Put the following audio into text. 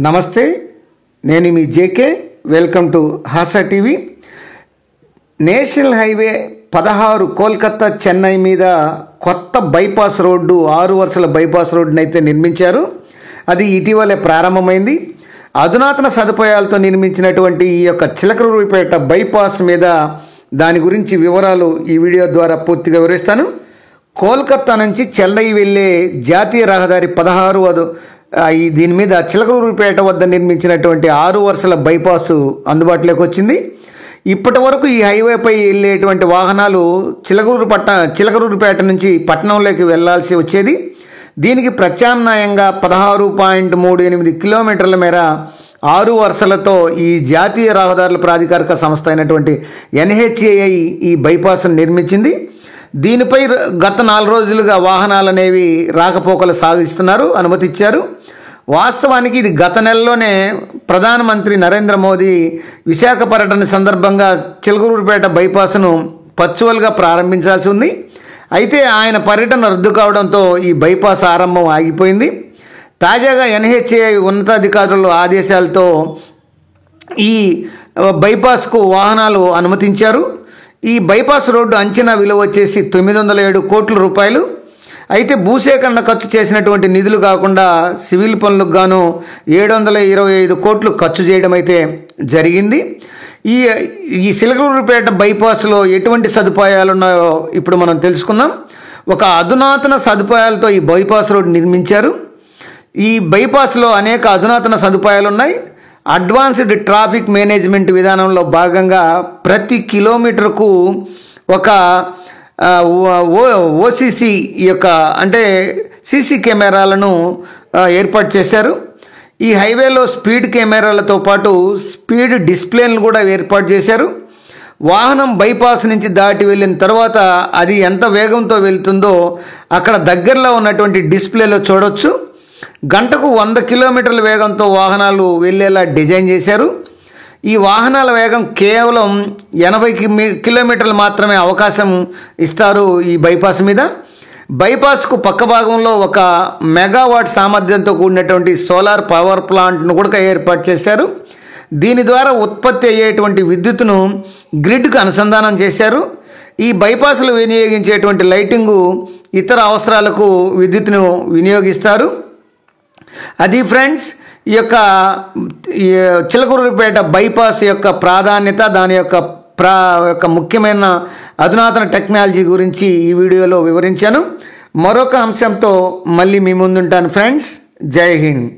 నమస్తే, నేను మీ JK. Welcome to Hasa TV. National highway 16 Kolkata Chennai మీద కొత్త బైపాస్ రోడ్డు, 6 వరుసల బైపాస్ రోడ్డును అయితే నిర్మించారు. అది ఇటీవలే ప్రారంభమైంది. అధునాతన సదుపాయాలతో నిర్మించినటువంటి ఈ యొక్క చిలకలూరిపేట బైపాస్ మీద దాని గురించి వివరాలు ఈ వీడియో ద్వారా పూర్తిగా వివరిస్తాను. కోల్కతా నుంచి చెన్నై వెళ్ళే జాతీయ రహదారి 16 దీని మీద చిలకలూరిపేట వద్ద నిర్మించినటువంటి 6 వరుసల బైపాసు అందుబాటులోకి వచ్చింది. ఇప్పటి వరకు ఈ హైవేపై వెళ్ళేటువంటి వాహనాలు చిలకలూరిపేట నుంచి పట్టణంలోకి వెళ్లాల్సి వచ్చేది. దీనికి ప్రత్యామ్నాయంగా 16.38 కిలోమీటర్ల మేర 6 వరుసలతో ఈ జాతీయ రహదారుల ప్రాధికారిక సంస్థ అయినటువంటి NHAI ఈ బైపాస్ను నిర్మించింది. దీనిపై గత 4 రోజులుగా వాహనాలు అనేవి రాకపోకలు సాగిస్తున్నారు, అనుమతి ఇచ్చారు. వాస్తవానికి ఇది గత నెలలోనే ప్రధానమంత్రి నరేంద్ర మోదీ విశాఖ పర్యటన సందర్భంగా చిలకలూరిపేట బైపాస్ను వర్చువల్గా ప్రారంభించాల్సి ఉంది. అయితే ఆయన పర్యటన రద్దు కావడంతో ఈ బైపాస్ ఆరంభం ఆగిపోయింది. తాజాగా NHAI ఉన్నతాధికారుల ఆదేశాలతో ఈ బైపాస్కు వాహనాలు అనుమతించారు. ఈ బైపాస్ రోడ్డు అంచనా విలువ వచ్చేసి 907 కోట్ల రూపాయలు. అయితే భూసేకరణ ఖర్చు చేసినటువంటి నిధులు కాకుండా సివిల్ పనులకు గాను 725 కోట్లు ఖర్చు చేయడం అయితే జరిగింది. ఈ చిలకలూరిపేట బైపాస్లో ఎటువంటి సదుపాయాలు ఉన్నాయో ఇప్పుడు మనం తెలుసుకుందాం. ఒక అధునాతన సదుపాయాలతో ఈ బైపాస్ రోడ్డు నిర్మించారు. ఈ బైపాస్లో అనేక అధునాతన సదుపాయాలు ఉన్నాయి. అడ్వాన్స్డ్ ట్రాఫిక్ మేనేజ్మెంట్ విధానంలో భాగంగా ప్రతి కిలోమీటర్కు ఒక ఓసీసీ యొక్క అంటే సీసీ కెమెరాలను ఏర్పాటు చేశారు. ఈ హైవేలో స్పీడ్ కెమెరాలతో పాటు స్పీడ్ డిస్ప్లేలను కూడా ఏర్పాటు చేశారు. వాహనం బైపాస్ నుంచి దాటి వెళ్ళిన తర్వాత అది ఎంత వేగంతో వెళ్తుందో అక్కడ దగ్గరలో ఉన్నటువంటి డిస్ప్లేలో చూడవచ్చు. గంటకు 100 కిలోమీటర్ల వేగంతో వాహనాలు వెళ్ళేలా డిజైన్ చేశారు. ఈ వాహనాల వేగం కేవలం 80 కిలోమీటర్లు మాత్రమే అవకాశం ఇస్తారు ఈ బైపాస్ మీద. బైపాస్కు పక్క భాగంలో ఒక మెగావాట్ సామర్థ్యంతో కూడినటువంటి సోలార్ పవర్ ప్లాంట్ను కూడా ఏర్పాటు చేశారు. దీని ద్వారా ఉత్పత్తి అయ్యేటువంటి విద్యుత్తును గ్రిడ్కు అనుసంధానం చేశారు. ఈ బైపాస్లు వినియోగించేటువంటి లైటింగు ఇతర అవసరాలకు విద్యుత్తును వినియోగిస్తారు. అది ఫ్రెండ్స్, ఈ చిలకలూరిపేట బైపాస్ యొక్క ప్రాధాన్యత, దాని యొక్క ముఖ్యమైన అధునాతన టెక్నాలజీ గురించి ఈ వీడియోలో వివరించాను. మరొక అంశంతో మళ్ళీ మీ ముందుంటాను ఫ్రెండ్స్. జై హింద్.